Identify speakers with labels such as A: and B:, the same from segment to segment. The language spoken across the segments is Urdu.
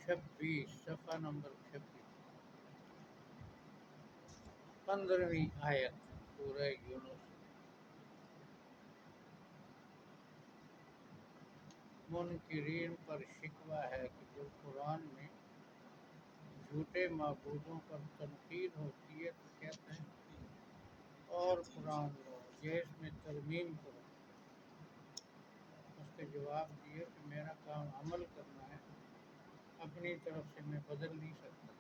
A: 26 صفحہ نمبر 26 15ویں آیت سورہ یونس۔ منکرین پر شکوہ ہے کہ جو قرآن میں جھوٹے معبودوں پر تنقید ہوتی ہے تو کہتے ہیں اور قرآن لو یہ اس میں ترمیم کرو۔ اس کے جواب دیے کہ میرا کام عمل کرنا ہے، اپنی طرف سے میں بدل نہیں سکتا۔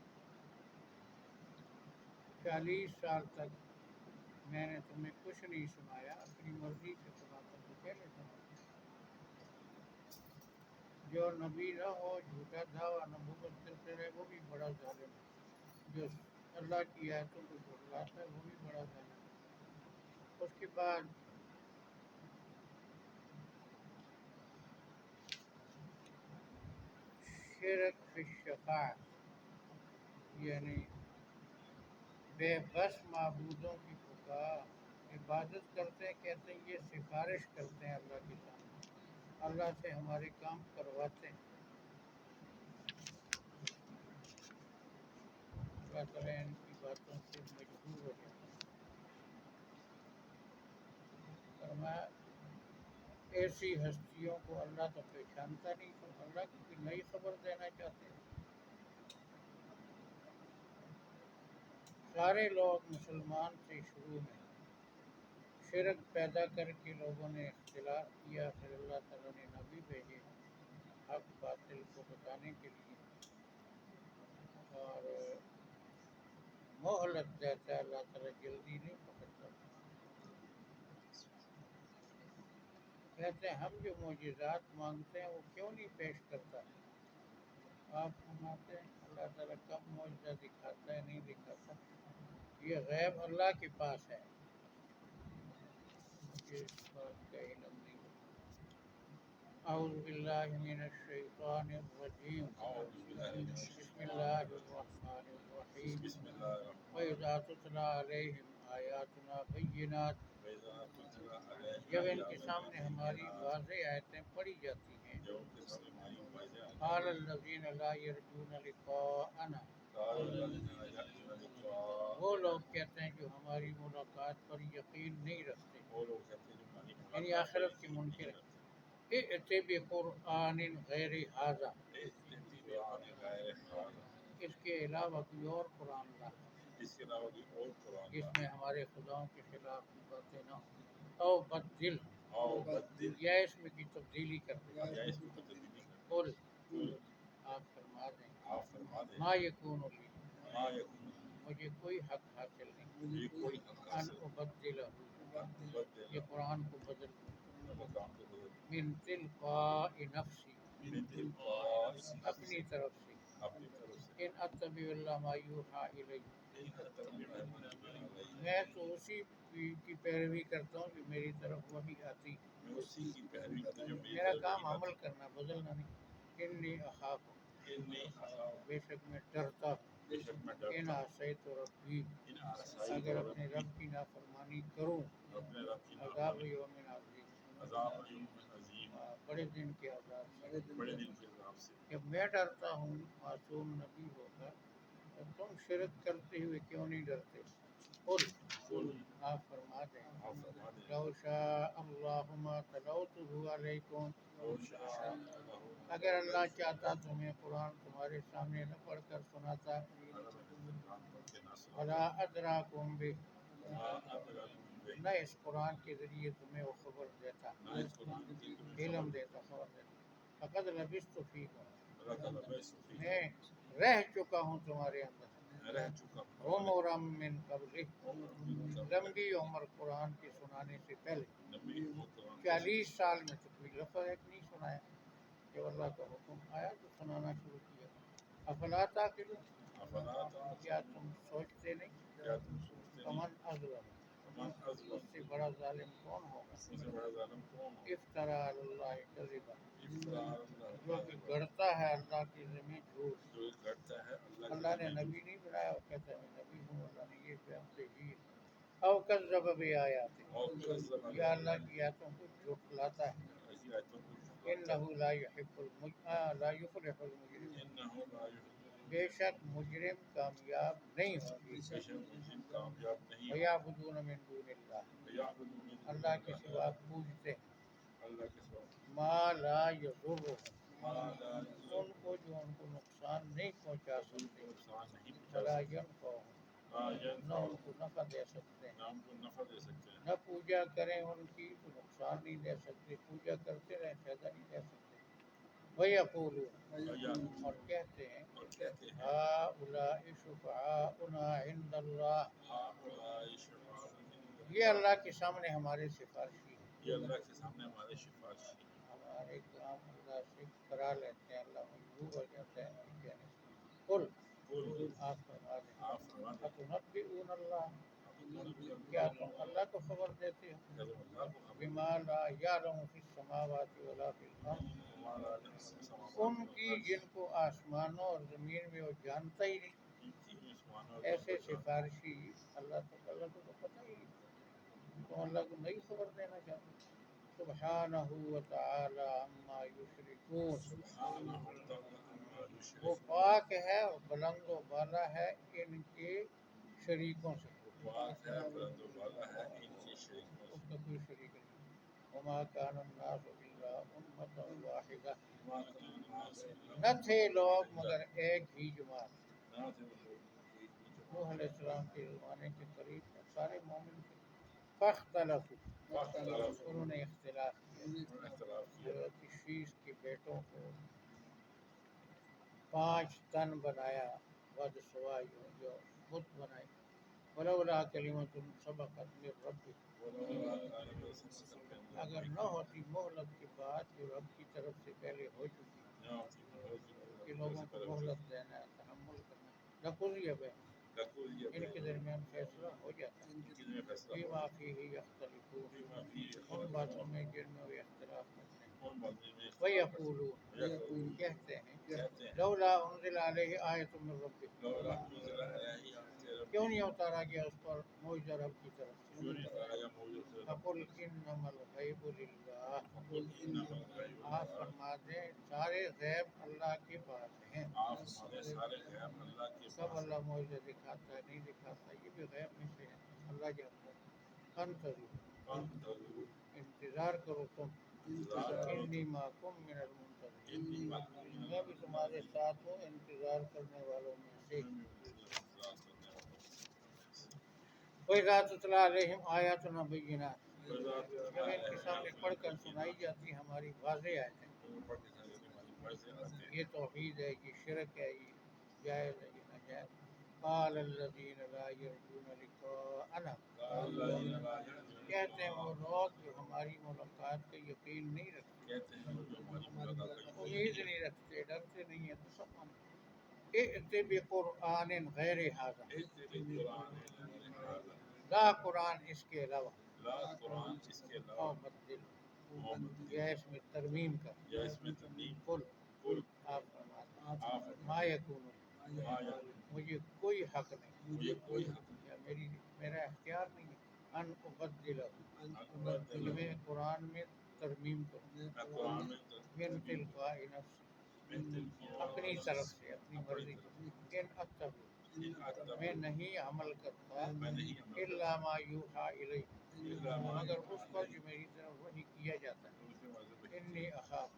A: 40 سال تک میں نے تمہیں کچھ نہیں سنایا، اپنی مرضی سے سناتا تو پہلے سنا۔ جو نبی نہ ہو جھوٹا دعویٰ نبوت کرتے رہے وہ بھی بڑا ظالم ہے، جو اللہ کی آیتوں کو جھٹلاتا ہے وہ بھی بڑا ظالم ہے۔ اس کے بعد شرک فی الشفاعت، یعنی بے بس معبودوں کی پکار، عبادت کرتے ہیں، کہتے ہیں یہ سفارش کرتے ہیں اللہ کے سامنے، اللہ سے ہمارے کام کرواتے ہیں۔ اللہ تعالیٰ ان کی باتوں سے مجبور ہو جاتا ہے۔ فرمایا ایسی ہستیوں کو اللہ تو پہچانتا نہیں، تو اللہ کی کوئی نئی خبر دینا چاہتے ہیں۔ سارے لوگ مسلمان تھے شروع میں، شرک پیدا کر کے لوگوں نے اختلاف کیا، پھر اللہ تعالیٰ نے نبی بھیجے حق باطل کو بتانے کے لیے، اور مہلت دیتا ہے اللہ تعالیٰ، جلدی نہیں پکڑتا۔ کہتے ہیں ہم جو معجزات مانگتے ہیں وہ کیوں نہیں پیش کرتا؟ آپ فرماتے ہیں اللہ تعالیٰ کب معجزہ دکھاتا ہے، نہیں دکھاتا، یہ غیب اللہ کے پاس ہے، مجھے اس بات کا علم نہیں۔ اعوذ باللہ من الشیطان الرجیم، بسم اللہ الرحمن الرحیم۔ وَإِذَا تُتْلَىٰ عَلَيْهِمْ آیاتنا بینات، جب ان کے سامنے ہماری واضح آیتیں پڑھی جاتی ہیں، قَالَ الَّذِينَ لَا يَرْجُونَ لِقَاءَنَا، وہ لوگ کہتے ہیں جو ہماری ملاقات پر یقین نہیں رکھتے، یعنی آخرت کے منکر ہیں، ائْتِ بِقُرْآنٍ غَيْرِ ھَٰذَا، اس کے علاوہ کوئی اور قرآن لا، جس میں ہمارے خداؤں کے خلاف کی باتیں نہ ہوں، او بدل، یا اس میں کی تبدیلی کر دے۔ قل، آپ فرما دیں، ما یکون لی، مجھے کوئی حق حاصل نہیں، ان ابدلہ، یہ قرآن کو بدل دوں، من تلقاء نفسی، اپنی طرف سے، ان اتبع الا ما یوحی الی، میں تو اسی کی پیروی کرتا ہوں جو میری طرف وحی آتی، میرا کام عمل کرنا، بدلنا نہیں۔ انی اخاف، بے شک میں ڈرتا ہوں، ان عصیت ربی، اگر اپنے رب کی نافرمانی کروں، عذاب یوم عظیم، بڑے دن کے عذاب سے۔ جب میں ڈرتا ہوں معصوم نبی ہو کر، تو تم شرک کرتے ہوئے کیوں نہیں ڈرتے؟ قل، آپ فرما دیں، لو شاء اللہ ما تلوتہ علیکم، اگر اللہ چاہتا تو میں قرآن تمہارے سامنے نہ پڑھ کر سناتا، ولا ادراکم بہ، نہ اس قرآن کے ذریعے تمہیں وہ خبر دیتا، علم دیتا، خبر دیتا۔ فقد لبثت فیکم، میں رہ چکا ہوں تمہارے اندر، عمرا من قبلہ، لمبی عمر قرآن کے سنانے سے پہلے، 40 سال میں تو کوئی لفظ ایک نہیں سنایا، جب اللہ کا حکم آیا تو سنانا شروع کیا۔ افلا تعقلون، کیا تم سوچتے نہیں؟ فمن اظلم، اس سے بڑا ظالم کون ہوگا؟ افترا علی اللہ کذبا، جو کہ گڑتا ہے اللہ کے ذمہ جھوٹ، اللہ نے نبی نہیں بنایا، وہ کہتا ہے میں نبی ہوں، اللہ نے یہ بیان بھیجی ہے۔ او کذب بآیاتہ، یا اللہ کی آیاتوں کو جھٹلاتا ہے۔ انہ لا یفلح المجرمون، بے شک مجرم کامیاب نہیں ہوں گے۔ وَيَعْبُدُونَ مِن دُونِ اللَّهِ، اللہ کے سوا پوجتے ہیں، ما لا يضرهم، ان کو جو ان کو نقصان نہیں پہنچا سکتے، ولا ينفعهم، نہ ان کو نفع دے سکتے ہیں، نہ پوجا کریں ان کی تو نقصان نہیں دے سکتے، پوجا کرتے رہیں فائدہ نہیں دے سکتے۔ وَيَقُولُونَ، اور کہتے ہیں، هَؤُلَاءِ شُفَعَاؤُنَا عِندَ اللَّهِ، یہ اللہ کے سامنے ہمارے سفارشی ہیں، ہمارے کام اللہ سے کرا لیتے ہیں، اللہ مجبور ہو جاتا ہے کہنے سے۔ قل، آپ فرما دیں، أَتُنَبِّئُونَ اللَّهَ، کیا تم اللہ کو خبر دیتے ہو، بما لا يعلم في السماوات ولا في الأرض، ان کی جن کو آسمانوں اور زمین میں وہ جانتا ہی نہیں، ایسے سفارشی اللہ کو تو پتہ ہی نہیں، تو اللہ کو نہیں خبر دینا چاہتے۔ سبحانہ وتعالی عما یشرکون، وہ پاک ہے اور بلند و بالا ہے ان کے شریکوں سے، اس کا کوئی شریک نہیں۔ وما کان الناس الا امة واحدہ، نہ تھے لوگ مگر ایک ہی جماعت۔ نوح علیہ السلام کے زمانے کے قریب تک سارے مومن تھے، فاختلفوا، انہوں نے اختلاف کیا، حضرت شیش کے بیٹوں کو 5 تن بنایا، ود سوائیوں جو بت بنائے، ولولا کلمۃ سبقت من ربک، اگر نہ ہوتی مہلت کی بات جو رب کی طرف سے پہلے ہو چکی کہ لوگوں کو مہلت دینا ہے، تحمل کرنا ہے، لقضی بینہم، ان کے درمیان فیصلہ ہو جاتا ہے، فیما فیہ یختلفون، ان باتوں میں جن میں وہ اختلاف کرتے ہیں، ویقولون، کہتے ہیں، لولا انزل علیہ آیۃ من ربہ، کیوں نہیں اتارا گیا اس پر معجزہ رب کی طرف سے، فقل انما الغیب للہ، آپ فرما دیں سارے غیب اللہ کے پاس ہیں، سب اللہ معجزہ دکھاتا ہے نہیں دکھاتا یہ بھی غیب میں سے ہے، اللہ جانتا ہے۔ انتظروا، انتظار کرو تم، انی معکم من المنتظرین، میں بھی تمہارے ساتھ ہوں انتظار کرنے والوں میں سے۔ وَإِذَا تُتْلَىٰ عَلَيْهِمْ آيَاتُنَا بَيِّنَاتٍ، جب ان کے سامنے پڑھ کر سنائی جاتی ہماری واضح آیتیں، یہ توحید ہے، یہ شرک ہے، یہ جائز ہے، یہ ناجائز۔ قَالَ الَّذِينَ لَا يَرْجُونَ لِقَاءَنَا، کہتے ہیں وہ لوگ جو ہماری ملاقات کا یقین نہیں رکھتے، امید نہیں رکھتے، ڈرتے نہیں ہیں، تو سب ائت بقرآن غیر ھذا، لا قرآن اس کے علاوہ، او بدل، یا اس میں ترمیم کر، قل، آپ فرما دیں، ما یکون لی، مجھے کوئی حق نہیں، یا میرا اختیار نہیں ہے، ان ابدلہ، کہ میں قرآن میں ترمیم کروں، من تلقاء نفسی، اپنی طرف سے، اپنی مرضی سے، ان اتبع، میں نہیں عمل کرتا، الا ما یوحی الی، مگر اس پر جو میری طرف وحی کیا جاتا ہے، انی اخاف،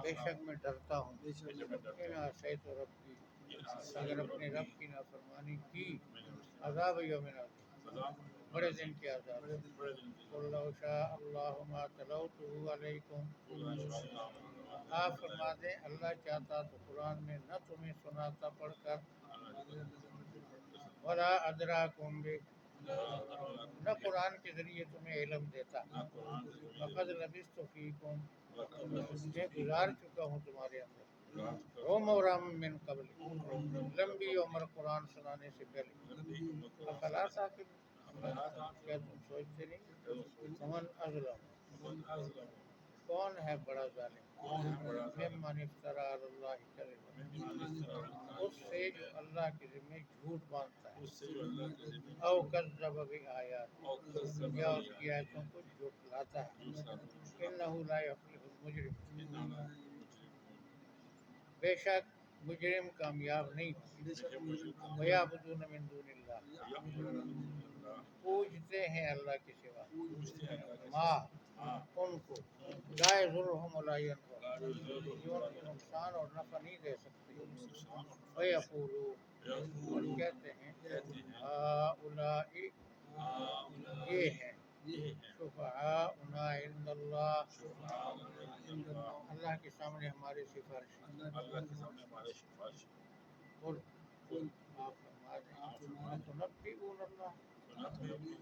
A: بے شک میں ڈرتا ہوں، ان عصیت ربی، اگر اپنے رب کی نافرمانی کی، عذاب یوم عظیم، بڑے دن کے عذاب سے۔ قل لو شاء اللہ ما تلوتہ علیکم، آپ فرما دیں اللہ چاہتا تو قرآن میں نہ تمہیں سناتا پڑھ کر، ولا ادراکم بہ، نہ قرآن کے ذریعے تمہیں علم دیتا، فقد لبثت فیکم، میں گزار چکا ہوں تمہارے اندر، عمرا من قبل، لمبی عمر قرآن سنانے سے پہلے، افلا تعقلون، کیا تم سوچتے نہیں؟ فمن اظلم، کون ہے بڑا ظالم، ممن افترى علی اللہ کذبا، اس سے جو اللہ کے ذمہ جھوٹ باندھتا ہے، او کذب بآیات، یا اس کی آیتوں کو جھٹلاتا ہے، انہ لا یفلح مجرم بے شک مجرم کامیاب نہیں ہوں وَيَعْبُدُونَ مِن دُونِ اللَّهِ پوجتے ہیں اللہ کے سوا ما ان کو لا يضرهم ولا ينفعهم جو ان کو نقصان اور نفع نہیں دے سکتے وَيَقُولُونَ اور کہتے ہیں هؤلاء یہ ہیں شفعاؤنا عند اللہ اللہ کے سامنے ہمارے سفارش قل آپ فرما دیں تنبئون اللہ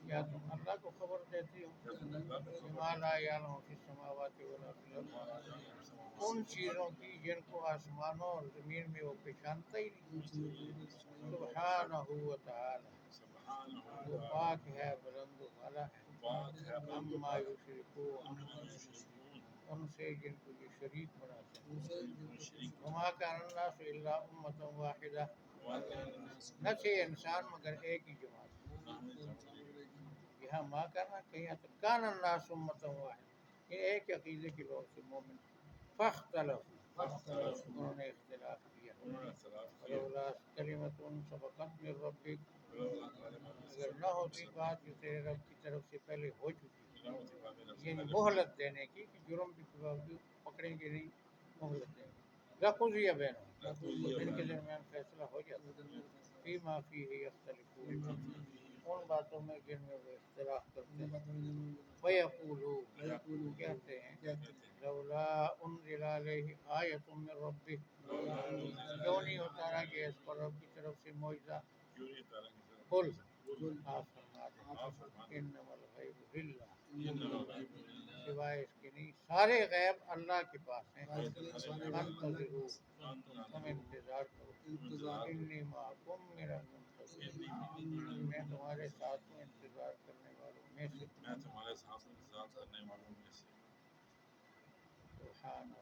A: کیا تم اللہ کو خبر دیتی ہو بما لا یعلم فی السماوات ولا فی الارض ان چیزوں کی جن کو آسمانوں اور زمین میں وہ پہچانتا ہی نہیں سبحانہ و تعالی وہ پاک ہے بلند و بالا ہے عما یشرکون ان سے جن کو یہ شریک بناتے ہیں وما کان الناس الا امۃ واحدہ نہ تھے انسان مگر ایک ہی جماعت یہاں ماں کرنا کہیں کان الناس امۃ واحدہ یہ ایک عقیدے کے لوگ تھے مومن فاختلفوا انہوں نے اختلاف کیا ولولا کلمۃ سبقت من ربک اگر نہ ہوتی بات جو تیرے رب کی طرف سے پہلے ہو چکی یعنی مہلت دینے کی کہ جرم کے باوجود پکڑیں گے نہیں مہلت دیں گے لقضی بینہم ان کے درمیان فیصلہ ہو جاتا فیما فیہ یختلفون ان باتوں میں جن میں وہ اختلاف کرتے ہیں وَيَقُولُونَ کہتے ہیں لولا انزل علیہ آیۃ من ربہ کیوں نہیں اتارا گیا اس پر رب کی طرف سے معجزہ قل آپ فرما دیں انما الغیب للہ سوائے اس کے نہیں سارے غیب اللہ کے پاس ہیں فانتظروا تم انتظار کرو انی معکم من المنتظرین میں تمہارے ساتھ ہوں انتظار کرنے والوں میں سے سبحان